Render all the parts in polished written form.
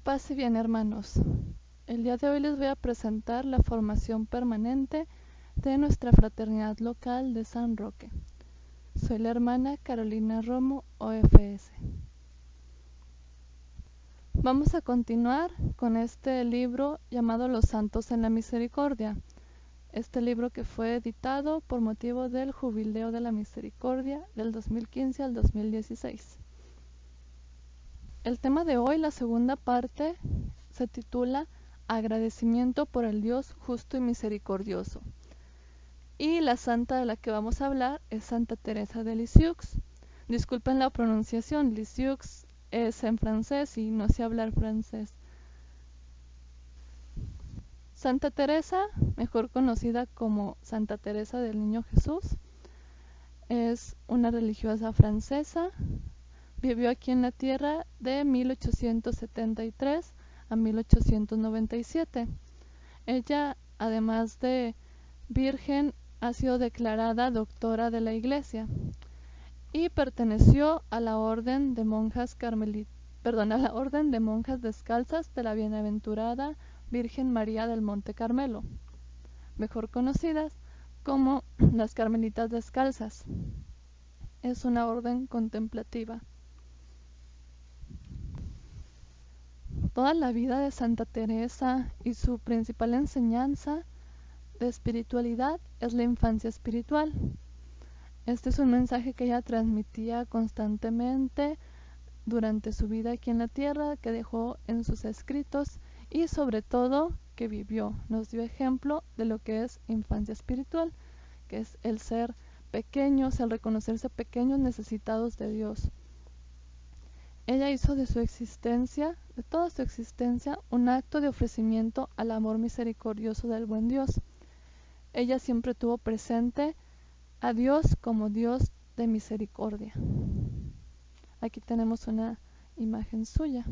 Paz y bien, hermanos. El día de hoy les voy a presentar la formación permanente de nuestra fraternidad local de San Roque. Soy la hermana Carolina Romo, OFS. Vamos a continuar con este libro llamado Los Santos en la Misericordia. Este libro que fue editado por motivo del Jubileo de la Misericordia del 2015 al 2016. El tema de hoy, la segunda parte, se titula Agradecimiento por el Dios justo y misericordioso. Y la santa de la que vamos a hablar es Santa Teresa de Lisieux. Disculpen la pronunciación, Lisieux es en francés y no sé hablar francés. Santa Teresa, mejor conocida como Santa Teresa del Niño Jesús, es una religiosa francesa. Vivió aquí en la tierra de 1873 a 1897. Ella, además de virgen, ha sido declarada doctora de la Iglesia y perteneció a la orden de monjas a la orden de monjas descalzas de la Bienaventurada Virgen María del Monte Carmelo, mejor conocidas como las Carmelitas Descalzas. Es una orden contemplativa. Toda la vida de Santa Teresa y su principal enseñanza de espiritualidad es la infancia espiritual. Este es un mensaje que ella transmitía constantemente durante su vida aquí en la tierra, que dejó en sus escritos y sobre todo que vivió. Nos dio ejemplo de lo que es infancia espiritual, que es el ser pequeños, el reconocerse pequeños necesitados de Dios. Ella hizo de su existencia, de toda su existencia, un acto de ofrecimiento al amor misericordioso del buen Dios. Ella siempre tuvo presente a Dios como Dios de misericordia. Aquí tenemos una imagen suya.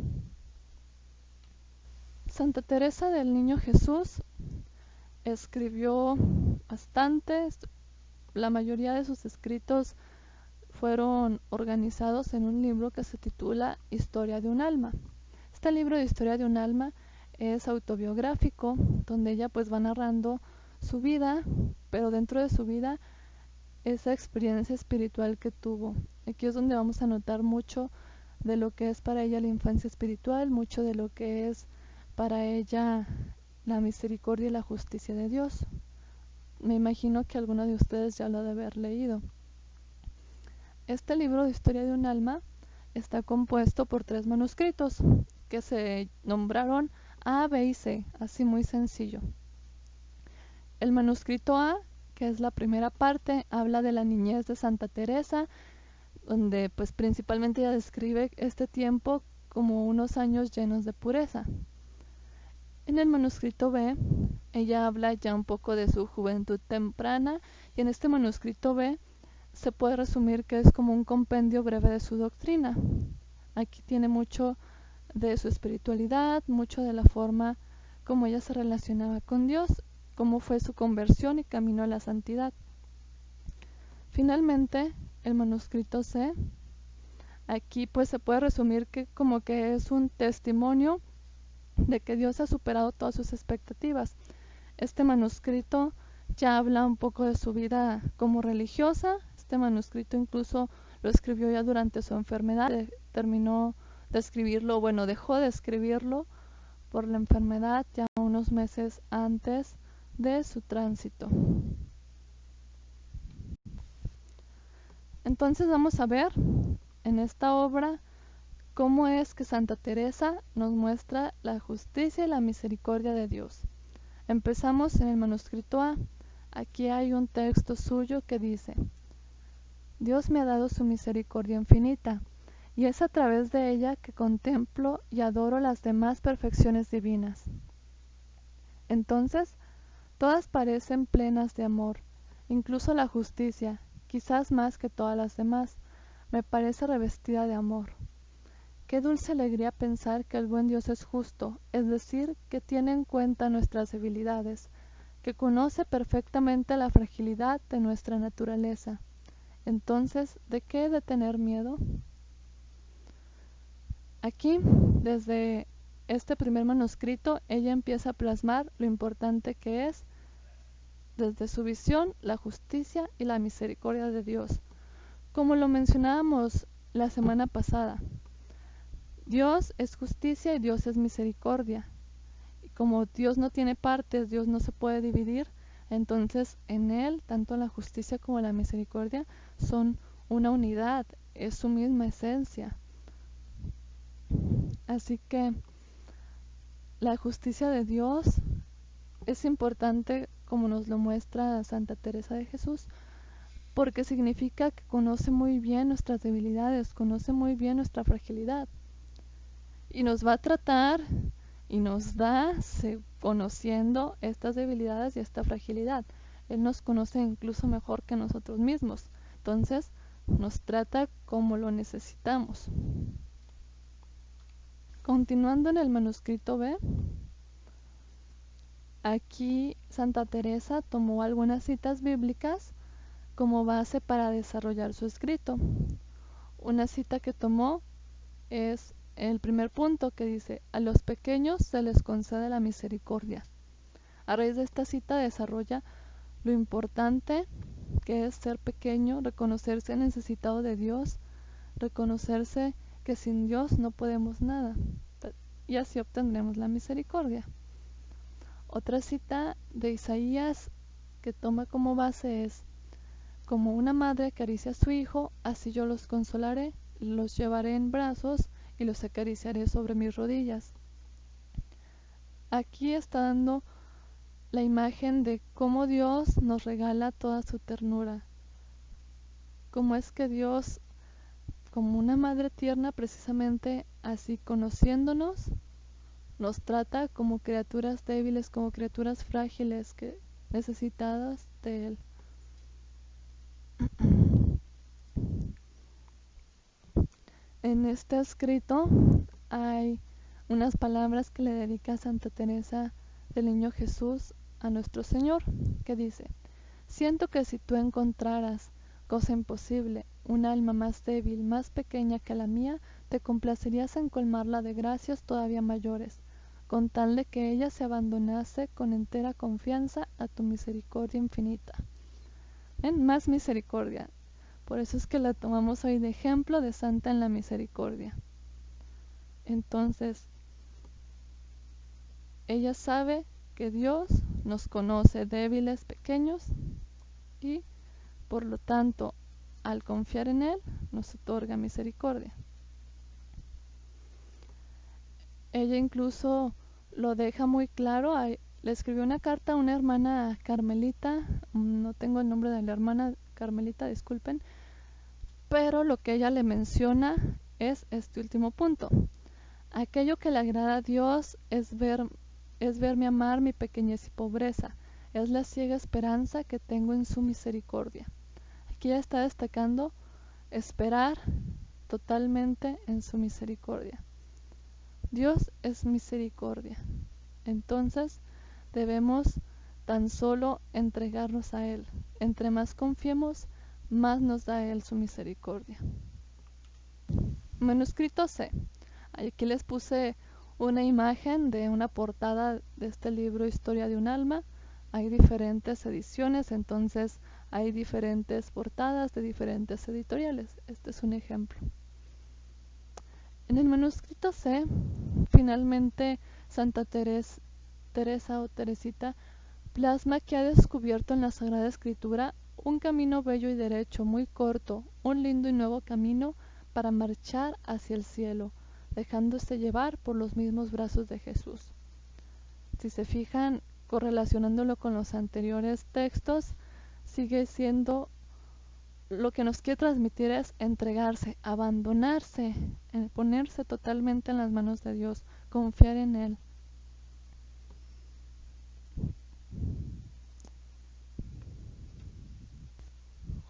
Santa Teresa del Niño Jesús escribió bastante. La mayoría de sus escritos fueron organizados en un libro que se titula Historia de un alma. Este libro de Historia de un alma es autobiográfico, donde ella pues va narrando su vida, pero dentro de su vida esa experiencia espiritual que tuvo. Aquí es donde vamos a notar mucho de lo que es para ella la infancia espiritual, mucho de lo que es para ella la misericordia y la justicia de Dios. Me imagino que alguno de ustedes ya lo ha de haber leído. Este libro de Historia de un alma está compuesto por 3 manuscritos que se nombraron A, B y C, así muy sencillo. El manuscrito A, que es la primera parte, habla de la niñez de Santa Teresa, donde pues principalmente ella describe este tiempo como unos años llenos de pureza. En el manuscrito B, ella habla ya un poco de su juventud temprana, y en este manuscrito B se puede resumir que es como un compendio breve de su doctrina. Aquí tiene mucho de su espiritualidad, mucho de la forma como ella se relacionaba con Dios, cómo fue su conversión y camino a la santidad. Finalmente, el manuscrito C, aquí pues se puede resumir que como que es un testimonio de que Dios ha superado todas sus expectativas. Este manuscrito ya habla un poco de su vida como religiosa. Este manuscrito incluso lo escribió ya durante su enfermedad. Terminó de escribirlo, bueno, dejó de escribirlo por la enfermedad ya unos meses antes de su tránsito. Entonces vamos a ver en esta obra cómo es que Santa Teresa nos muestra la justicia y la misericordia de Dios. Empezamos en el manuscrito A. Aquí hay un texto suyo que dice: Dios me ha dado su misericordia infinita, y es a través de ella que contemplo y adoro las demás perfecciones divinas. Entonces, todas parecen plenas de amor, incluso la justicia, quizás más que todas las demás, me parece revestida de amor. Qué dulce alegría pensar que el buen Dios es justo, es decir, que tiene en cuenta nuestras debilidades, que conoce perfectamente la fragilidad de nuestra naturaleza. Entonces, ¿de qué he de tener miedo? Aquí, desde este primer manuscrito, ella empieza a plasmar lo importante que es, desde su visión, la justicia y la misericordia de Dios. Como lo mencionábamos la semana pasada, Dios es justicia y Dios es misericordia. Y como Dios no tiene partes, Dios no se puede dividir, entonces en Él, tanto la justicia como la misericordia son una unidad, es su misma esencia. Así que la justicia de Dios es importante, como nos lo muestra Santa Teresa de Jesús, porque significa que conoce muy bien nuestras debilidades, conoce muy bien nuestra fragilidad. Y nos va a tratar y nos da conociendo estas debilidades y esta fragilidad. Él nos conoce incluso mejor que nosotros mismos. Entonces, nos trata como lo necesitamos. Continuando en el manuscrito B, aquí Santa Teresa tomó algunas citas bíblicas como base para desarrollar su escrito. Una cita que tomó es el primer punto, que dice: a los pequeños se les concede la misericordia. A raíz de esta cita desarrolla lo importante que es ser pequeño, reconocerse necesitado de Dios, reconocerse que sin Dios no podemos nada, y así obtendremos la misericordia. Otra cita de Isaías que toma como base es: como una madre acaricia a su hijo, así yo los consolaré, los llevaré en brazos y los acariciaré sobre mis rodillas. Aquí está dando la imagen de cómo Dios nos regala toda su ternura. Cómo es que Dios, como una madre tierna, precisamente así conociéndonos, nos trata como criaturas débiles, como criaturas frágiles, necesitadas de Él. En este escrito hay unas palabras que le dedica Santa Teresa del Niño Jesús a nuestro Señor, que dice: siento que si tú encontraras, cosa imposible, un alma más débil, más pequeña que la mía, te complacerías en colmarla de gracias todavía mayores, con tal de que ella se abandonase con entera confianza a tu misericordia infinita. ¿Ven? Más misericordia. Por eso es que la tomamos hoy de ejemplo de santa en la misericordia. Entonces, ella sabe que Dios nos conoce débiles, pequeños, y por lo tanto, al confiar en Él, nos otorga misericordia. Ella incluso lo deja muy claro. Le escribió una carta a una hermana carmelita, no tengo el nombre de la hermana carmelita, disculpen, pero lo que ella le menciona es este último punto: aquello que le agrada a Dios es verme amar mi pequeñez y pobreza, es la ciega esperanza que tengo en su misericordia. Aquí ella está destacando esperar totalmente en su misericordia. Dios es misericordia, entonces debemos tan solo entregarnos a Él. Entre más confiemos, más nos da Él su misericordia. Manuscrito C. Aquí les puse una imagen de una portada de este libro Historia de un alma. Hay diferentes ediciones, entonces hay diferentes portadas de diferentes editoriales. Este es un ejemplo. En el manuscrito C, finalmente Santa Teresa o Teresita plasma que ha descubierto en la Sagrada Escritura un camino bello y derecho, muy corto, un lindo y nuevo camino para marchar hacia el cielo, dejándose llevar por los mismos brazos de Jesús. Si se fijan, correlacionándolo con los anteriores textos, sigue siendo lo que nos quiere transmitir es entregarse, abandonarse, ponerse totalmente en las manos de Dios, confiar en Él.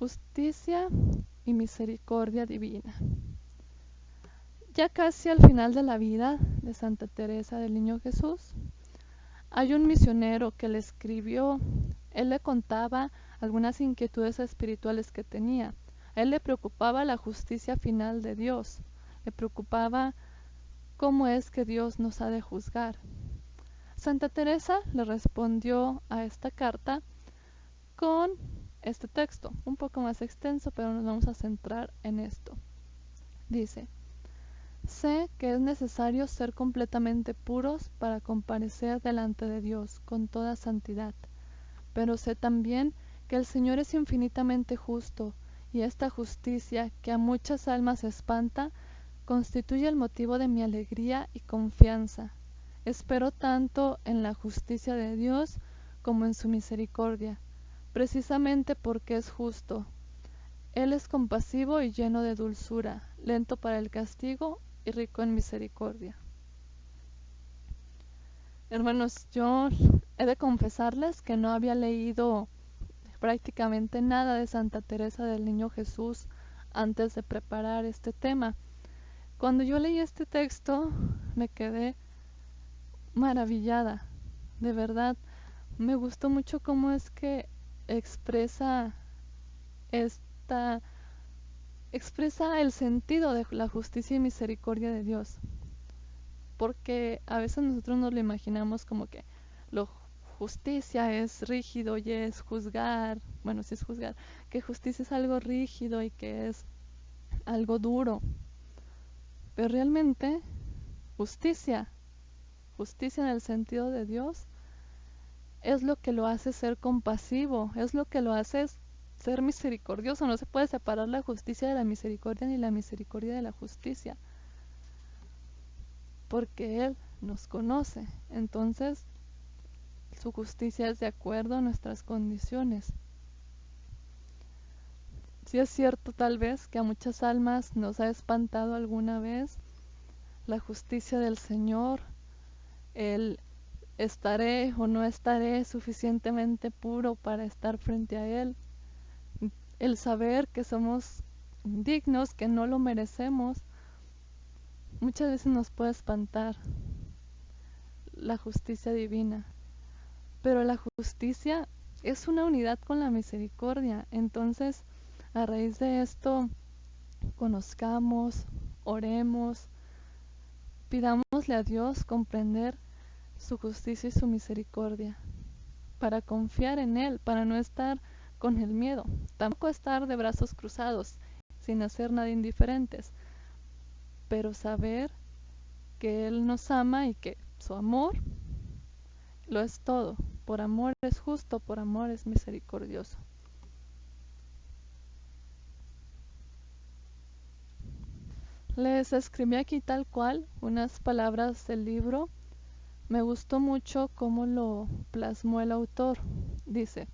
Justicia y misericordia divina. Ya casi al final de la vida de Santa Teresa del Niño Jesús, hay un misionero que le escribió. Él le contaba algunas inquietudes espirituales que tenía. A él le preocupaba la justicia final de Dios, le preocupaba cómo es que Dios nos ha de juzgar. Santa Teresa le respondió a esta carta con este texto, un poco más extenso, pero nos vamos a centrar en esto. Dice: sé que es necesario ser completamente puros para comparecer delante de Dios con toda santidad, pero sé también que el Señor es infinitamente justo, y esta justicia, que a muchas almas espanta, constituye el motivo de mi alegría y confianza. Espero tanto en la justicia de Dios como en su misericordia, precisamente porque es justo. Él es compasivo y lleno de dulzura, lento para el castigo y rico en misericordia. Hermanos, yo he de confesarles que no había leído prácticamente nada de Santa Teresa del Niño Jesús antes de preparar este tema. Cuando yo leí este texto me quedé maravillada, de verdad. Me gustó mucho cómo es que expresa esta expresa el sentido de la justicia y misericordia de Dios, porque a veces nosotros nos lo imaginamos como que la justicia es rígido y es juzgar, bueno, sí es juzgar, que justicia es algo rígido y que es algo duro, pero realmente justicia en el sentido de Dios es lo que lo hace ser compasivo, es lo que lo hace ser misericordioso. No se puede separar la justicia de la misericordia ni la misericordia de la justicia, porque Él nos conoce. Entonces, su justicia es de acuerdo a nuestras condiciones. Sí es cierto tal vez que a muchas almas nos ha espantado alguna vez la justicia del Señor, el estaré o no estaré suficientemente puro para estar frente a Él, el saber que somos indignos, que no lo merecemos. Muchas veces nos puede espantar la justicia divina, pero la justicia es una unidad con la misericordia. Entonces, a raíz de esto, conozcamos, oremos, pidámosle a Dios comprender su justicia y su misericordia, para confiar en Él, para no estar con el miedo, tampoco estar de brazos cruzados, sin hacer nada indiferentes, pero saber que Él nos ama y que su amor lo es todo. Por amor es justo, por amor es misericordioso. Les escribí aquí tal cual unas palabras del libro. Me gustó mucho cómo lo plasmó el autor. Dice: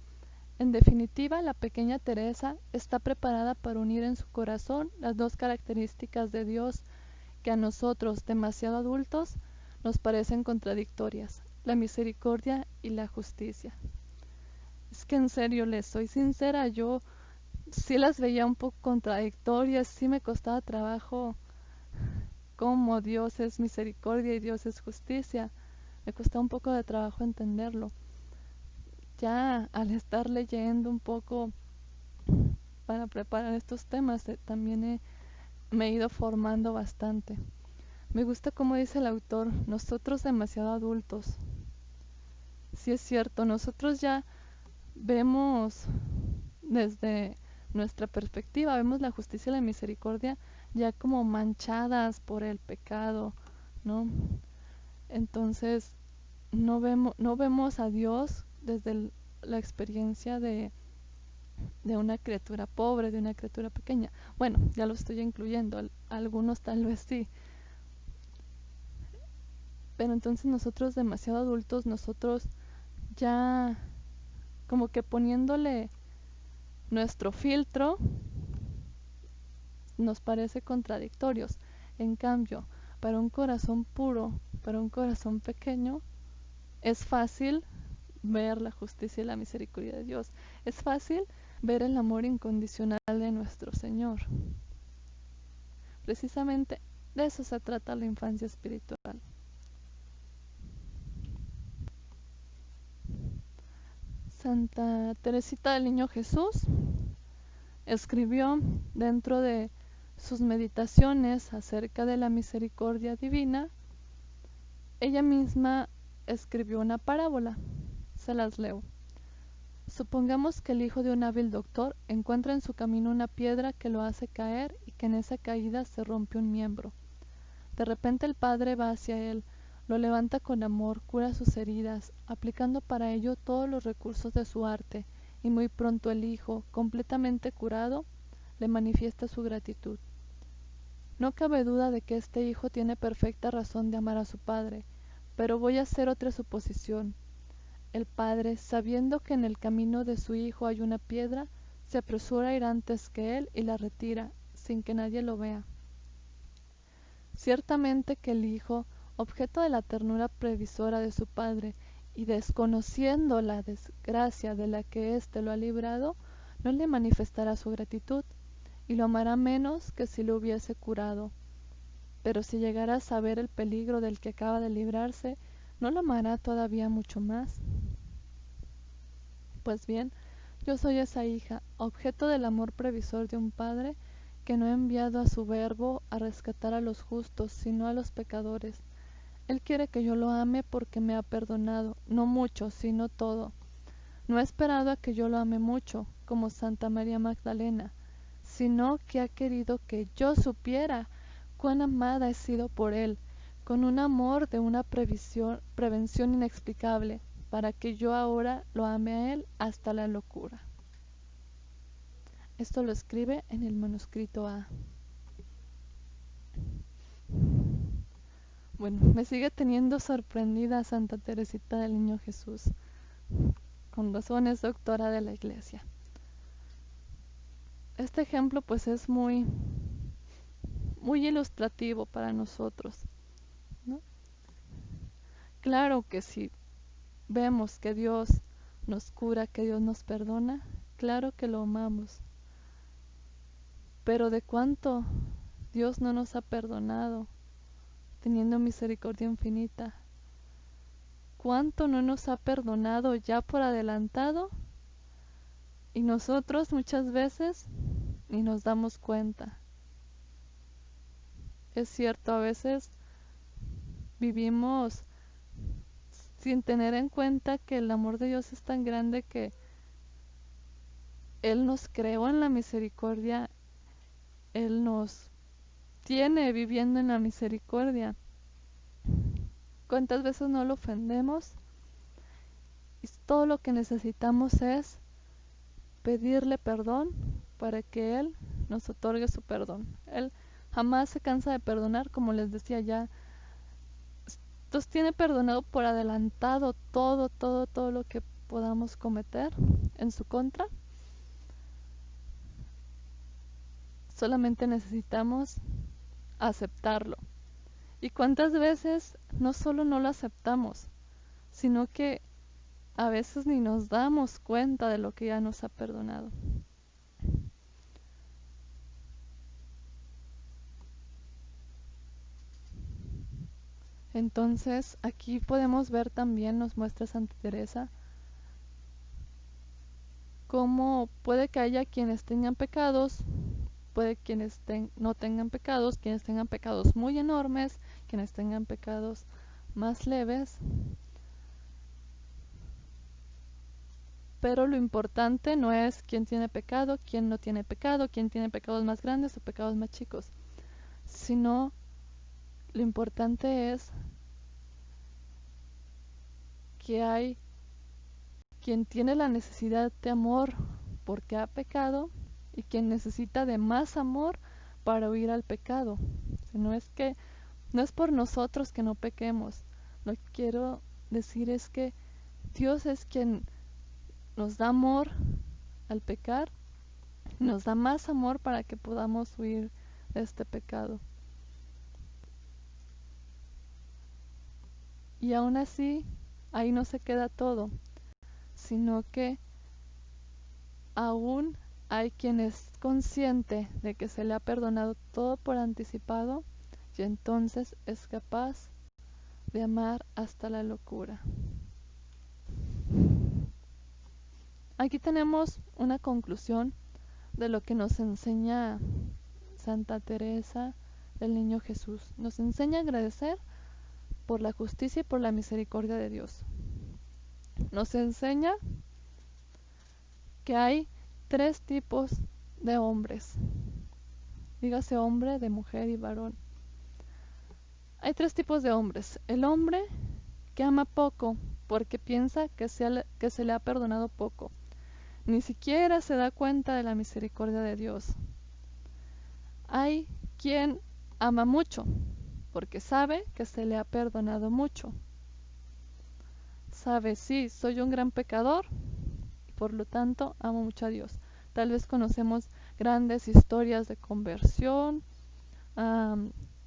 en definitiva, la pequeña Teresa está preparada para unir en su corazón las dos características de Dios que a nosotros, demasiado adultos, nos parecen contradictorias: la misericordia y la justicia. Es que en serio, les soy sincera, yo sí las veía un poco contradictorias, sí me costaba trabajo cómo Dios es misericordia y Dios es justicia. Me costaba un poco de trabajo entenderlo. Ya al estar leyendo un poco para preparar estos temas, también me he ido formando bastante. Me gusta como dice el autor, nosotros demasiado adultos. Sí es cierto, nosotros ya vemos desde nuestra perspectiva, vemos la justicia y la misericordia ya como manchadas por el pecado, ¿no? Entonces no vemos a Dios desde la experiencia de una criatura pobre, de una criatura pequeña. Bueno, ya lo estoy incluyendo, algunos tal vez sí. Pero entonces nosotros demasiado adultos, nosotros ya como que poniéndole nuestro filtro, nos parece contradictorios. En cambio, para un corazón puro, para un corazón pequeño, es fácil ver la justicia y la misericordia de Dios. Es fácil ver el amor incondicional de nuestro Señor. Precisamente de eso se trata la infancia espiritual. Santa Teresita del Niño Jesús escribió dentro de sus meditaciones acerca de la misericordia divina Ella misma escribió una parábola. Se las leo. Supongamos que el hijo de un hábil doctor encuentra en su camino una piedra que lo hace caer y que en esa caída se rompe un miembro. De repente el padre va hacia él, lo levanta con amor, cura sus heridas, aplicando para ello todos los recursos de su arte, y muy pronto el hijo, completamente curado, le manifiesta su gratitud. No cabe duda de que este hijo tiene perfecta razón de amar a su padre, pero voy a hacer otra suposición. El padre, sabiendo que en el camino de su hijo hay una piedra, se apresura a ir antes que él y la retira, sin que nadie lo vea. Ciertamente que el hijo, objeto de la ternura previsora de su padre, y desconociendo la desgracia de la que éste lo ha librado, no le manifestará su gratitud, y lo amará menos que si lo hubiese curado. Pero si llegara a saber el peligro del que acaba de librarse, ¿no lo amará todavía mucho más? Pues bien, yo soy esa hija, objeto del amor previsor de un padre que no ha enviado a su verbo a rescatar a los justos, sino a los pecadores. Él quiere que yo lo ame porque me ha perdonado, no mucho, sino todo. No ha esperado a que yo lo ame mucho, como Santa María Magdalena, sino que ha querido que yo supiera cuán amada he sido por él, con un amor de una prevención inexplicable, para que yo ahora lo ame a él hasta la locura. Esto lo escribe en el manuscrito A. Bueno, me sigue teniendo sorprendida Santa Teresita del Niño Jesús. Con razón es doctora de la Iglesia. Este ejemplo pues es muy ilustrativo para nosotros, ¿no? Claro que si vemos que Dios nos cura, que Dios nos perdona, claro que lo amamos. Pero de cuánto Dios no nos ha perdonado, teniendo misericordia infinita. Cuánto no nos ha perdonado ya por adelantado, y nosotros muchas veces ni nos damos cuenta. Es cierto, a veces vivimos sin tener en cuenta que el amor de Dios es tan grande que Él nos creó en la misericordia, Él nos tiene viviendo en la misericordia. ¿Cuántas veces no lo ofendemos? Y todo lo que necesitamos es pedirle perdón para que Él nos otorgue su perdón. Él jamás se cansa de perdonar, como les decía ya. Entonces tiene perdonado por adelantado todo lo que podamos cometer en su contra. Solamente necesitamos aceptarlo. ¿Y cuántas veces no solo no lo aceptamos, sino que a veces ni nos damos cuenta de lo que ya nos ha perdonado? Entonces aquí podemos ver también, nos muestra Santa Teresa, cómo puede que haya quienes tengan pecados, puede quienes no tengan pecados, quienes tengan pecados muy enormes, quienes tengan pecados más leves. Pero lo importante no es quién tiene pecado, quién no tiene pecado, quién tiene pecados más grandes o pecados más chicos, sino lo importante es que hay quien tiene la necesidad de amor porque ha pecado y quien necesita de más amor para huir al pecado. No es por nosotros que no pequemos. Lo que quiero decir es que Dios es quien nos da amor al pecar, nos da más amor para que podamos huir de este pecado. Y aún así, ahí no se queda todo, sino que aún hay quien es consciente de que se le ha perdonado todo por anticipado y entonces es capaz de amar hasta la locura. Aquí tenemos una conclusión de lo que nos enseña Santa Teresa del Niño Jesús. Nos enseña a agradecer por la justicia y por la misericordia de Dios. Nos enseña que hay 3 tipos de hombres. Dígase hombre, de mujer y varón. Hay 3 tipos de hombres. El hombre que ama poco porque piensa que se le ha perdonado poco. Ni siquiera se da cuenta de la misericordia de Dios. Hay quien ama mucho porque sabe que se le ha perdonado mucho. Sabe, sí, soy un gran pecador y por lo tanto amo mucho a Dios. Tal vez conocemos grandes historias de conversión.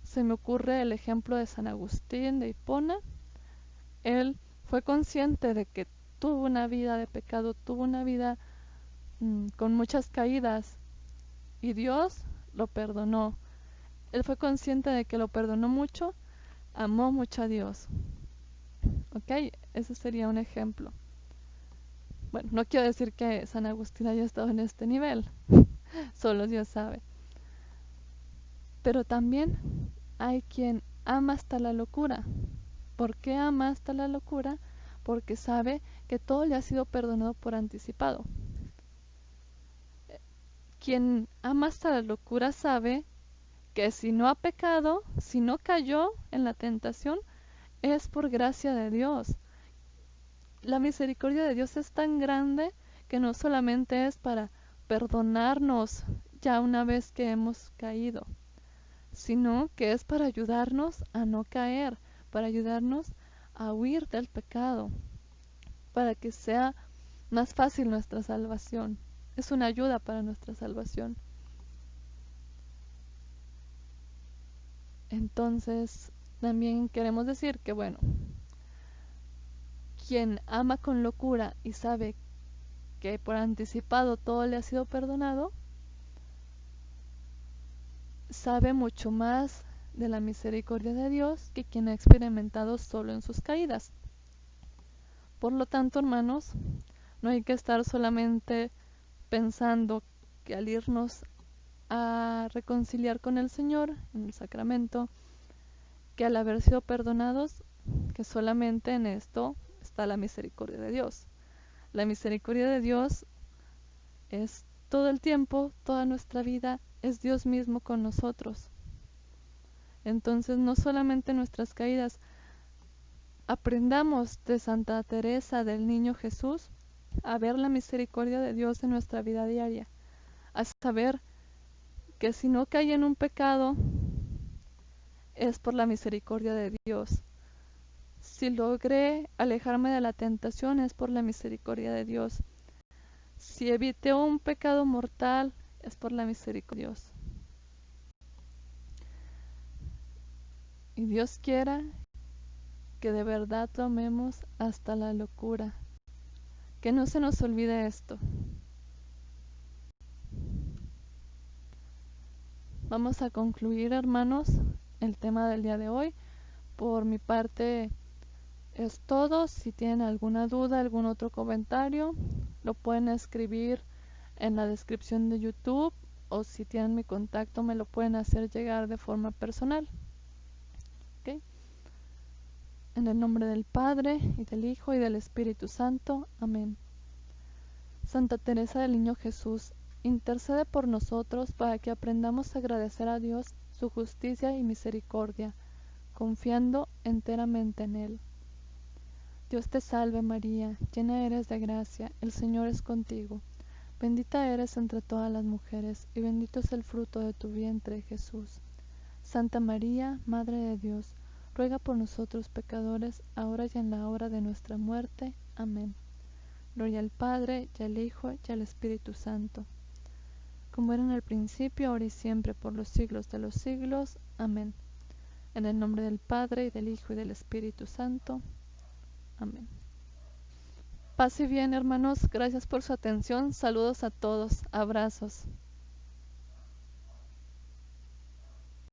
Se me ocurre el ejemplo de San Agustín de Hipona. Él fue consciente de que tuvo una vida de pecado, tuvo una vida con muchas caídas y Dios lo perdonó. Él fue consciente de que lo perdonó mucho, amó mucho a Dios. ¿Ok? Ese sería un ejemplo. Bueno, no quiero decir que San Agustín haya estado en este nivel, solo Dios sabe. Pero también hay quien ama hasta la locura. ¿Por qué ama hasta la locura? Porque sabe que todo le ha sido perdonado por anticipado. Quien ama hasta la locura sabe que si no ha pecado, si no cayó en la tentación, es por gracia de Dios. La misericordia de Dios es tan grande que no solamente es para perdonarnos ya una vez que hemos caído, sino que es para ayudarnos a no caer, para ayudarnos a huir del pecado, para que sea más fácil nuestra salvación. Es una ayuda para nuestra salvación. Entonces, también queremos decir que, bueno, quien ama con locura y sabe que por anticipado todo le ha sido perdonado, sabe mucho más de la misericordia de Dios que quien ha experimentado solo en sus caídas. Por lo tanto, hermanos, no hay que estar solamente pensando que al irnos a reconciliar con el Señor en el sacramento, que al haber sido perdonados, que solamente en esto está la misericordia de Dios. La misericordia de Dios es todo el tiempo, toda nuestra vida, es Dios mismo con nosotros. Entonces, no solamente nuestras caídas, aprendamos de Santa Teresa del Niño Jesús a ver la misericordia de Dios en nuestra vida diaria, a saber que si no caí en un pecado, es por la misericordia de Dios. Si logré alejarme de la tentación, es por la misericordia de Dios. Si evité un pecado mortal, es por la misericordia de Dios. Y Dios quiera que de verdad lo amemos hasta la locura. Que no se nos olvide esto. Vamos a concluir, hermanos, el tema del día de hoy. Por mi parte es todo. Si tienen alguna duda, algún otro comentario, lo pueden escribir en la descripción de YouTube, o si tienen mi contacto me lo pueden hacer llegar de forma personal. ¿Okay? En el nombre del Padre, y del Hijo, y del Espíritu Santo. Amén. Santa Teresa del Niño Jesús, intercede por nosotros para que aprendamos a agradecer a Dios su justicia y misericordia, confiando enteramente en Él. Dios te salve María, llena eres de gracia, el Señor es contigo. Bendita eres entre todas las mujeres, y bendito es el fruto de tu vientre, Jesús. Santa María, Madre de Dios, ruega por nosotros pecadores, ahora y en la hora de nuestra muerte. Amén. Gloria al Padre, y al Hijo, y al Espíritu Santo, como era en el principio, ahora y siempre, por los siglos de los siglos. Amén. En el nombre del Padre, y del Hijo, y del Espíritu Santo. Amén. Paz y bien, hermanos. Gracias por su atención. Saludos a todos. Abrazos.